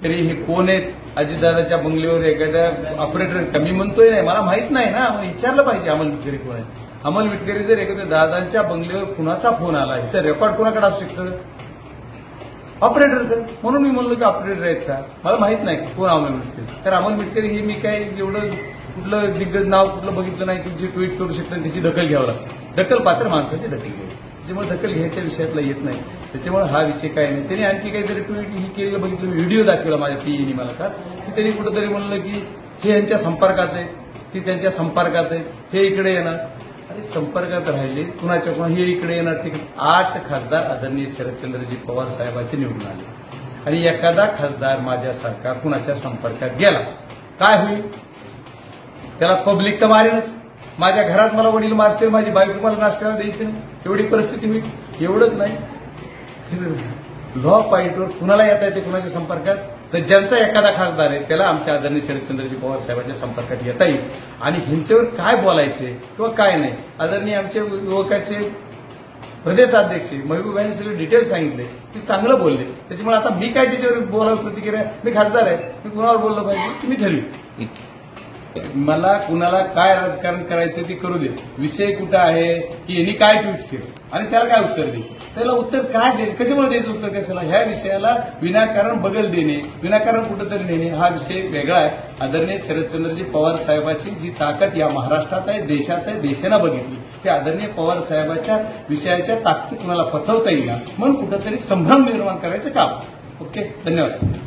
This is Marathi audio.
तरी हे कोण आहेत? अजितदादाच्या बंगल्यावर एखाद्या ऑपरेटर का? मी म्हणतोय नाही, मला माहित नाही ना, मला विचारलं पाहिजे अमल मिटकरी कोण आहे. अमल मिटकरी जर एखाद्या दादांच्या बंगल्यावर कुणाचा फोन आला, ह्याचं रेकॉर्ड कोणाकडे असू शकतं? ऑपरेटर कर. म्हणून मी म्हणलो की ऑपरेटर आहेत का? मला माहित नाही कोण अमल मिटकरी. तर अमल मिटकरी हे मी काय एवढं कुठलं दिग्गज नाव कुठलं बघितलं नाही की जे ट्विट करू शकतं त्याची दखल घ्यावं लागतं. दखल पात्र माणसाची दखल घ्यावी. त्याच्यामुळे दखल घ्यायच्या विषयातला येत नाही. त्याच्यामुळे हा विषय काय नाही. त्यांनी आणखी काहीतरी ट्विट ही केलेलं बघितलं, व्हिडिओ दाखवला माझ्या पीईनी मला का, की त्यांनी कुठंतरी म्हणलं की हे यांच्या संपर्कात आहे, ती त्यांच्या संपर्कात आहे, हे इकडे येणार. अरे संपर्कात राहिले कुणाच्या कुणा, हे इकडे येणार तिकडे. 8 खासदार आदरणीय शरदचंद्रजी पवार साहेबांचे निवडून आले आणि एखादा खासदार माझ्यासारखा कुणाच्या संपर्कात गेला, काय होईल? त्याला पब्लिक तर मारेनच. माझ्या घरात मला वडील मारतील, माझी बायको मला नाश्त्याला द्यायची नाही, एवढी परिस्थिती होईल. एवढंच नाही, लॉ पॉईंटवर कुणाला येता येते कुणाच्या संपर्कात? तर ज्यांचा एखादा खासदार आहे त्याला आमच्या आदरणीय शरदचंद्रजी पवार साहेबांच्या संपर्कात येता येईल. आणि ह्यांच्यावर काय बोलायचे किंवा काय नाही, आदरणीय आमचे युवकाचे प्रदेशाध्यक्ष महबूब यांनी सगळे डिटेल सांगितले, ते चांगलं बोलले. त्याच्यामुळे आता मी काय त्याच्यावर बोलावं प्रतिक्रिया? मी खासदार आहे, मी कुणावर बोललं पाहिजे की मी ठरवी. मला कुणाला काय राजकारण करायचं ते करू दे. विषय कुठं आहे की यांनी काय ट्विट केलं आणि त्याला काय उत्तर द्यायचं, त्याला उत्तर काय द्यायचं, कशामुळे द्यायचं उत्तर कशाला? ह्या विषयाला विनाकारण बगल देणे, विनाकारण कुठंतरी नेणे हा विषय वेगळा आहे. आदरणीय शरदचंद्रजी पवार साहेबांची जी ताकद या महाराष्ट्रात आहे, देशात आहे, देशानं बघितली, ते आदरणीय पवार साहेबांच्या विषयाच्या ताकद कुणाला पचवता येईल म्हणून कुठंतरी संभ्रम निर्माण करायचं काम. ओके, धन्यवाद.